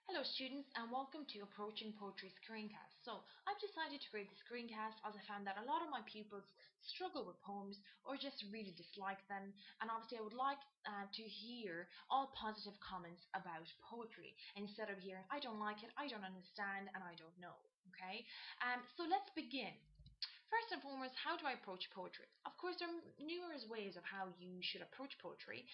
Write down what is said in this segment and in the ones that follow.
Hello students and welcome to Approaching Poetry Screencast. So I've decided to create the screencast as I found that a lot of my pupils struggle with poems or just really dislike them, and obviously I would like to hear all positive comments about poetry instead of hearing I don't like it, I don't understand and I don't know. Okay, so let's begin. First and foremost, how do I approach poetry? Of course, there are numerous ways of how you should approach poetry,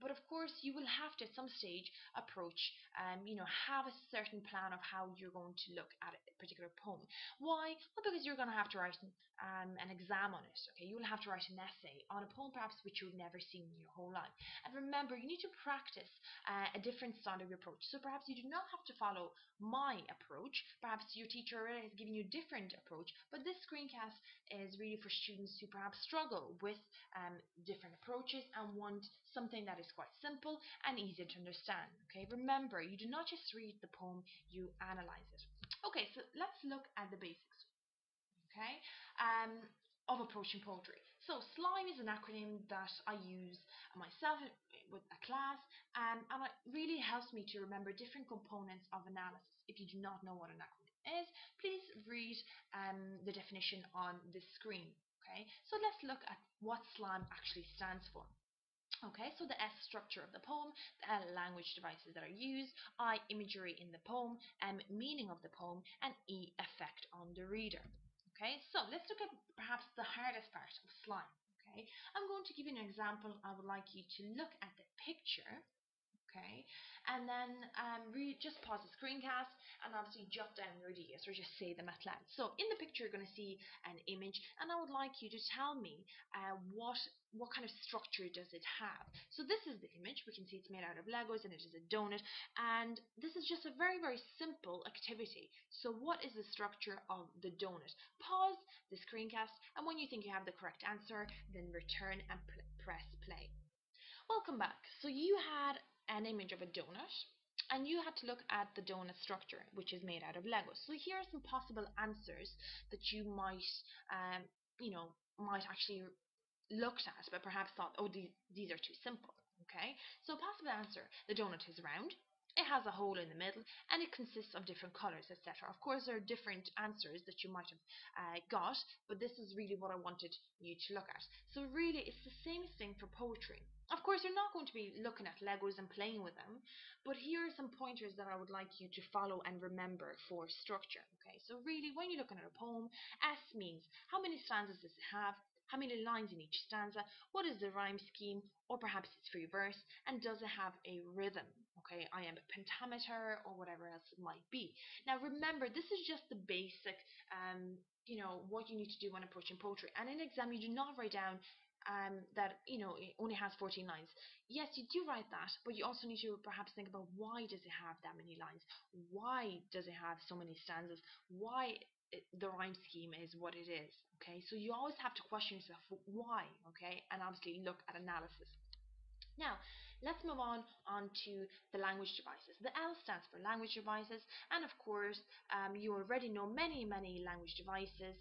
but of course, you will have to at some stage approach, have a certain plan of how you're going to look at a particular poem. Why? Well, because you're going to have to write an exam on it. Okay, you will have to write an essay on a poem perhaps which you've never seen in your whole life. And remember, you need to practice a different style of approach. So perhaps you do not have to follow my approach. Perhaps your teacher has given you a different approach, but this screencast is really for students who perhaps struggle with different approaches and want something that is quite simple and easy to understand. Okay, remember, you do not just read the poem, you analyze it. Okay, so let's look at the basics. Okay, of approaching poetry. So SLIME is an acronym that I use myself with a class, and it really helps me to remember different components of analysis. If you do not know what an acronym is, please read the definition on the screen. Okay, so let's look at what SLIME actually stands for. Okay, so the S, structure of the poem, the L, language devices that are used, I, imagery in the poem, M, meaning of the poem, and E, effect on the reader. Okay, so let's look at perhaps the hardest part of SLIME. Okay, I'm going to give you an example. I would like you to look at the picture. Okay, and then just pause the screencast and obviously jot down your ideas or just say them out loud. So in the picture you're going to see an image, and I would like you to tell me what kind of structure does it have. So this is the image. We can see it's made out of Legos and it is a donut, and this is just a very simple activity. So what is the structure of the donut? Pause the screencast, and when you think you have the correct answer, then return and press play. Welcome back. So you had an image of a donut and you had to look at the donut structure, which is made out of Legos. So here are some possible answers that you um, might actually looked at, but perhaps thought, oh, these are too simple. Okay, so possible answer: the donut is round. It has a hole in the middle, and it consists of different colors, etc. Of course, there are different answers that you might have got, but this is really what I wanted you to look at. So really, it's the same thing for poetry. Of course, you're not going to be looking at Legos and playing with them, but here are some pointers that I would like you to follow and remember for structure. Okay, so really, when you're looking at a poem, S means how many stanzas does it have? How many lines in each stanza? What is the rhyme scheme? Or perhaps it's free verse, and does it have a rhythm? Okay, iambic pentameter or whatever else it might be. Now remember, this is just the basic, what you need to do when approaching poetry. And in exam, you do not write down that it only has 14 lines. Yes, you do write that, but you also need to perhaps think about why does it have that many lines? Why does it have so many stanzas? Why the rhyme scheme is what it is? Okay, so you always have to question yourself why. Okay, and obviously look at analysis. Now, let's move on to the language devices. The L stands for language devices, and of course, you already know many language devices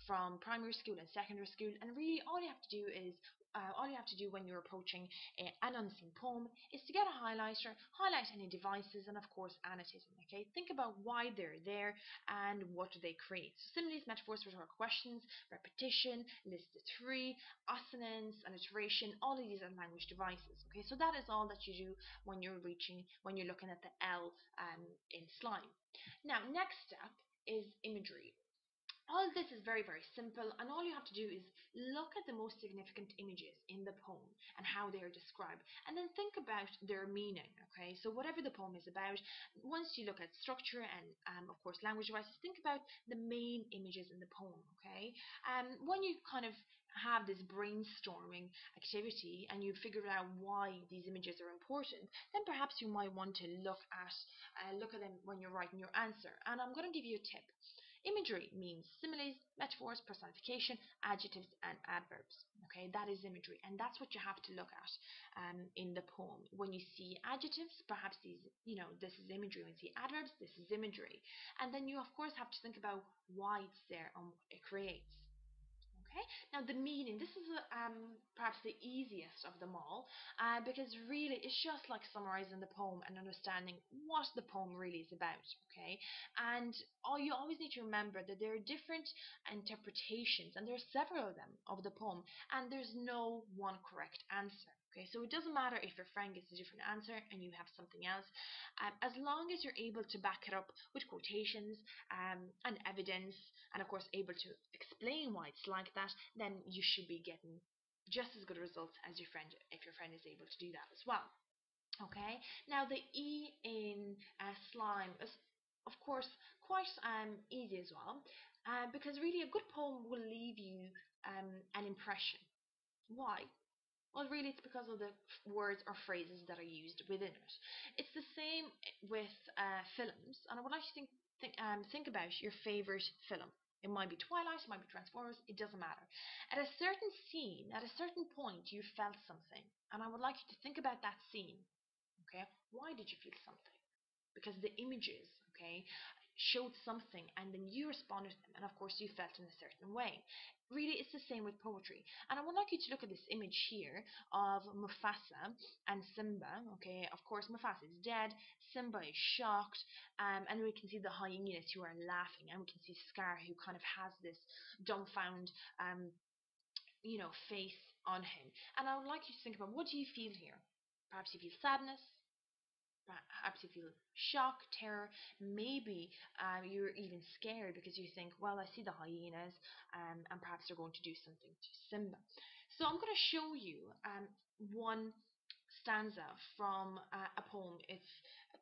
from primary school and secondary school, and really all you have to do when you're approaching an unseen poem is to get a highlighter, highlight any devices, and of course annotate them. Okay, think about why they're there and what do they create. So similes, metaphors, rhetorical questions, repetition, list the three, assonance, alliteration, all of these are language devices. Okay, so that is all that you do when you're looking at the L in SLIME. Now, next step is imagery. All this is very simple, and all you have to do is look at the most significant images in the poem and how they are described, and then think about their meaning. Okay, so whatever the poem is about, once you look at structure and of course language devices, think about the main images in the poem. Okay, when you kind of have this brainstorming activity and you figure out why these images are important, then perhaps you might want to look at them when you're writing your answer. And I'm going to give you a tip. Imagery means similes, metaphors, personification, adjectives, and adverbs. Okay, that is imagery, and that's what you have to look at in the poem. When you see adjectives, perhaps this is imagery. When you see adverbs, this is imagery. And then you, of course, have to think about why it's there and what it creates. Okay, now the meaning. This is perhaps the easiest of them all, because really it's just like summarizing the poem and understanding what the poem really is about. Okay, and you always need to remember that there are different interpretations, and there are several of them of the poem, and there's no one correct answer. Okay, so it doesn't matter if your friend gets a different answer and you have something else, as long as you're able to back it up with quotations and evidence, and of course able to explain why it's like that, then you should be getting just as good results as your friend if your friend is able to do that as well. Okay, now the E in slime is of course quite easy as well, because really a good poem will leave you an impression. Why? Well, really, it's because of the words or phrases that are used within it. It's the same with films, and I would like you to think about your favorite film. It might be Twilight, it might be Transformers, it doesn't matter. At a certain scene, at a certain point, you felt something, and I would like you to think about that scene. Okay, why did you feel something? Because the images, okay, showed something, and then you responded to them, and of course you felt in a certain way. Really, it's the same with poetry. And I would like you to look at this image here of Mufasa and Simba. Okay, of course Mufasa is dead, Simba is shocked, and we can see the hyenas who are laughing, and we can see Scar who kind of has this dumbfound face on him. And I would like you to think about, what do you feel here? Perhaps you feel sadness, perhaps you feel shock, terror, maybe you're even scared because you think, well, I see the hyenas, and perhaps they're going to do something to Simba. So I'm going to show you one stanza from a poem. It's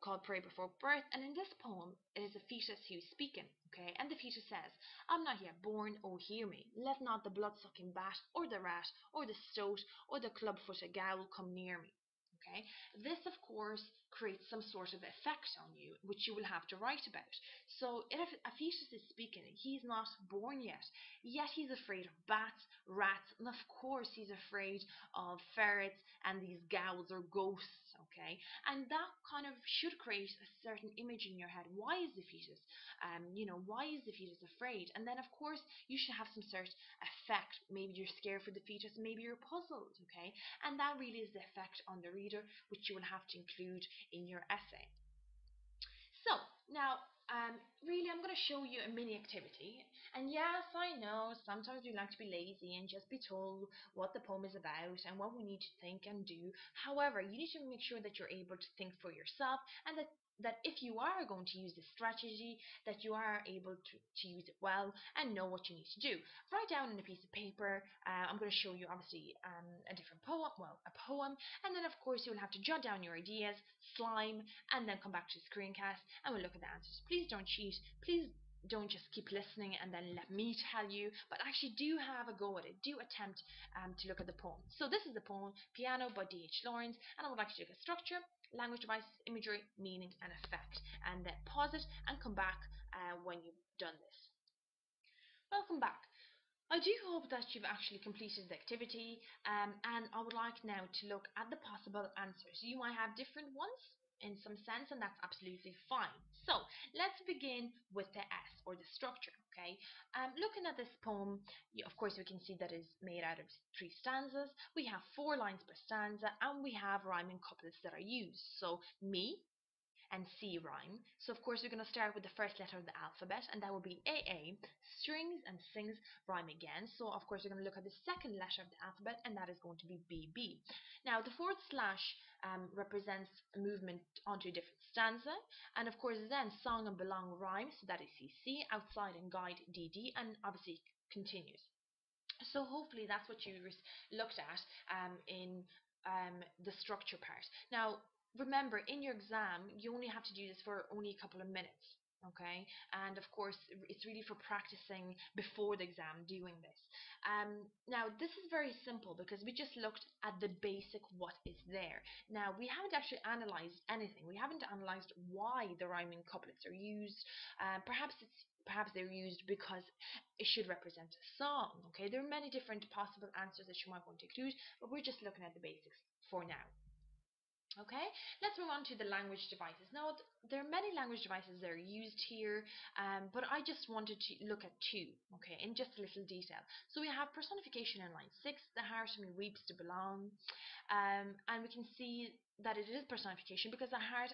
called Pray Before Birth, and in this poem, it is a fetus who's speaking, okay? And the fetus says, I'm not yet born, oh hear me. Let not the blood-sucking bat, or the rat, or the stoat, or the club-footed gowl come near me. Okay, this of course creates some sort of effect on you, which you will have to write about. So if a fetus is speaking, he's not born yet he's afraid of bats, rats, and of course he's afraid of ferrets and these gowls or ghosts. Okay, and that kind of should create a certain image in your head. Why is the fetus, why is the fetus afraid? And then of course you should have some sort of effect. Maybe you're scared for the fetus, maybe you're puzzled. Okay, and that really is the effect on the reader, which you will have to include in your essay. So now, really, I'm going to show you a mini activity. And yes, I know sometimes we like to be lazy and just be told what the poem is about and what we need to think and do. However, you need to make sure that you're able to think for yourself, and that if you are going to use this strategy, that you are able to use it well and know what you need to do. Write down on a piece of paper. I'm going to show you obviously a different poem, well, a poem, and then of course you'll have to jot down your ideas, slime, and then come back to the screencast and we'll look at the answers. Please don't cheat. Please don't just keep listening and then let me tell you, but actually do have a go at it. Do attempt to look at the poem. So this is the poem Piano by D.H. Lawrence, and I would like you to look at structure, language devices, imagery, meaning, and effect, and then pause it and come back when you've done this. Welcome back. I do hope that you've actually completed the activity, and I would like now to look at the possible answers. You might have different ones in some sense, and that's absolutely fine. So let's begin with the S, or the structure. Okay, looking at this poem, of course we can see that it's made out of 3 stanzas. We have 4 lines per stanza, and we have rhyming couplets that are used. So me and C rhyme. So of course we're going to start with the first letter of the alphabet, and that will be AA. Strings and sings rhyme again. So of course we're going to look at the second letter of the alphabet, and that is going to be BB. Now the forward slash represents a movement onto a different stanza, and of course then song and belong rhyme, so that is CC. Outside and guide DD, and obviously continues. So hopefully that's what you looked at in the structure part. Now remember, in your exam you only have to do this for only a couple of minutes. Okay, and of course it's really for practicing before the exam doing this. Now this is very simple because we just looked at the basic what is there. Now we haven't actually analyzed anything. We haven't analyzed why the rhyming couplets are used. Perhaps they're used because it should represent a song. Okay, there are many different possible answers that you might want to include, but we're just looking at the basics for now. Okay, let's move on to the language devices. Now, there are many language devices that are used here, but I just wanted to look at two, okay, in just a little detail. So we have personification in line 6, the heart in me weeps to belong, and we can see that it is personification because the heart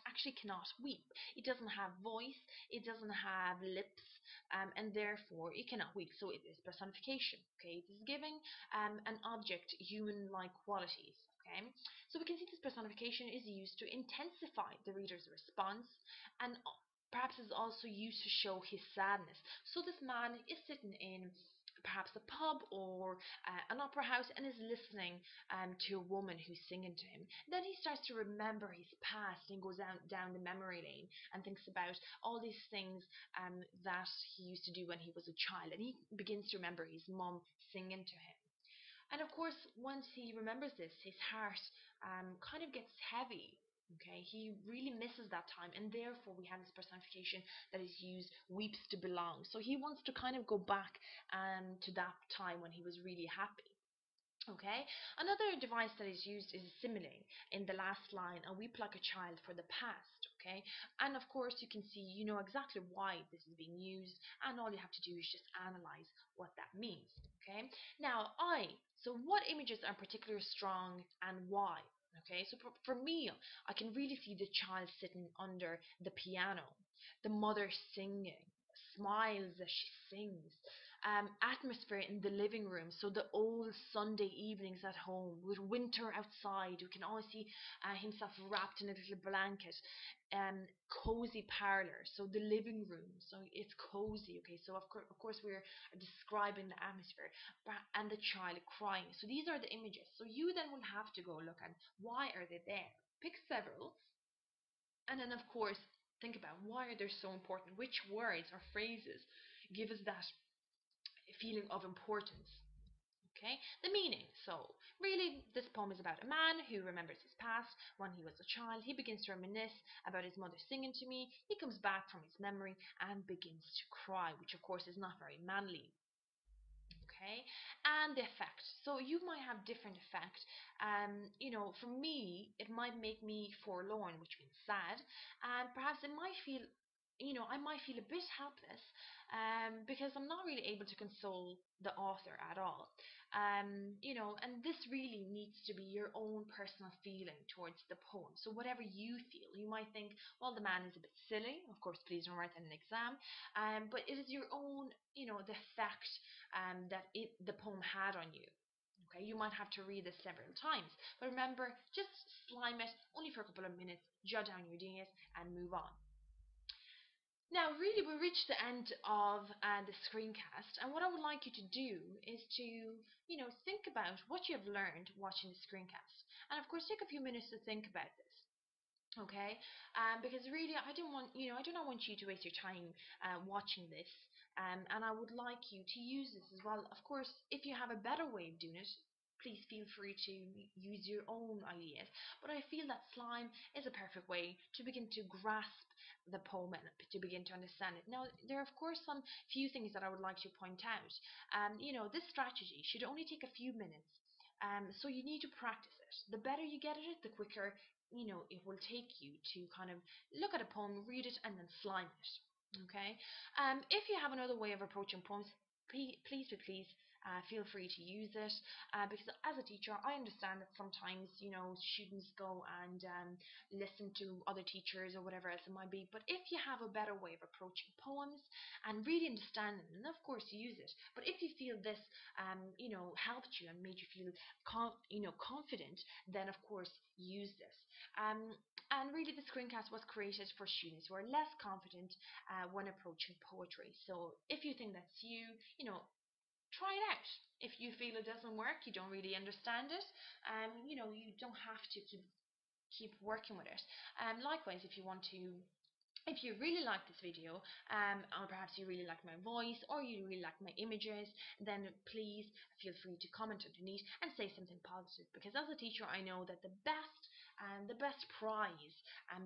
actually cannot weep. It doesn't have voice, it doesn't have lips, and therefore it cannot weep. So it is personification. Okay, it is giving an object human-like qualities. Okay, so we can see this personification is used to intensify the reader's response, and perhaps is also used to show his sadness. So this man is sitting in perhaps a pub or an opera house and is listening to a woman who's singing to him. Then he starts to remember his past and goes down the memory lane and thinks about all these things that he used to do when he was a child. And he begins to remember his mom singing to him. And of course, once he remembers this, his heart kind of gets heavy. Okay, he really misses that time, and therefore we have this personification that is used, weeps to belong. So he wants to kind of go back to that time when he was really happy. Okay, another device that is used is simile in the last line, a weep like a child for the past. Okay, and of course you can see, you know exactly why this is being used, and all you have to do is just analyze what that means. Okay, now so what images are particularly strong and why? Okay, so for me, I can really see the child sitting under the piano, the mother singing, smiles as she sings, atmosphere in the living room. So the old Sunday evenings at home with winter outside, you can always see himself wrapped in a little blanket. Cozy parlor, so the living room, so it's cozy. Okay, so of course we're describing the atmosphere, and the child crying. So these are the images. So you then will have to go look at why are they there. Pick several, and then of course think about why are they so important. Which words or phrases give us that feeling of importance. Okay, the meaning. So, really, this poem is about a man who remembers his past when he was a child. He begins to reminisce about his mother singing to me. He comes back from his memory and begins to cry, which, of course, is not very manly. Okay, and the effect. So you might have different effect. For me, it might make me forlorn, which means sad, and perhaps it might feel, I might feel a bit helpless, because I'm not really able to console the author at all. And this really needs to be your own personal feeling towards the poem. So whatever you feel, you might think, well, the man is a bit silly. Of course, please don't write that in an exam. But it is your own, the effect that the poem had on you. Okay, you might have to read this several times, but remember, just slime it only for a couple of minutes, jot down your ideas, and move on. Now, really, we reached the end of the screencast, and what I would like you to do is to, think about what you have learned watching the screencast, and of course, take a few minutes to think about this. Okay, because really, I do not want you to waste your time watching this, and I would like you to use this as well. Of course, if you have a better way of doing it, please feel free to use your own ideas. But I feel that slime is a perfect way to begin to grasp the poem and to begin to understand it. Now, there are of course some few things that I would like to point out. This strategy should only take a few minutes. So you need to practice it. The better you get at it, the quicker it will take you to kind of look at a poem, read it, and then slime it. Okay. If you have another way of approaching poems, please feel free to use it, because as a teacher I understand that sometimes students go and listen to other teachers or whatever else it might be, but if you have a better way of approaching poems and really understand them, then of course use it. But if you feel this helped you and made you feel confident, then of course use this. And really, the screencast was created for students who are less confident when approaching poetry. So if you think that's you, try it out. If you feel it doesn't work, you don't really understand it, you don't have to keep working with it. Likewise, if you really like this video, or perhaps you really like my voice, or you really like my images, then please feel free to comment underneath and say something positive. Because as a teacher, I know that the best prize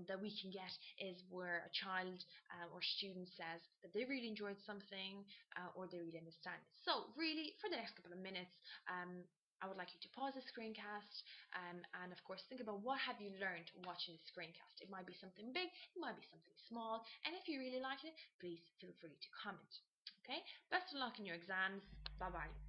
that we can get is where a child or student says that they really enjoyed something, or they really understand it. So really, for the next couple of minutes, I would like you to pause the screencast, and of course think about what have you learned watching the screencast. It might be something big, it might be something small, and if you really liked it, please feel free to comment. Okay, best of luck in your exams. Bye bye.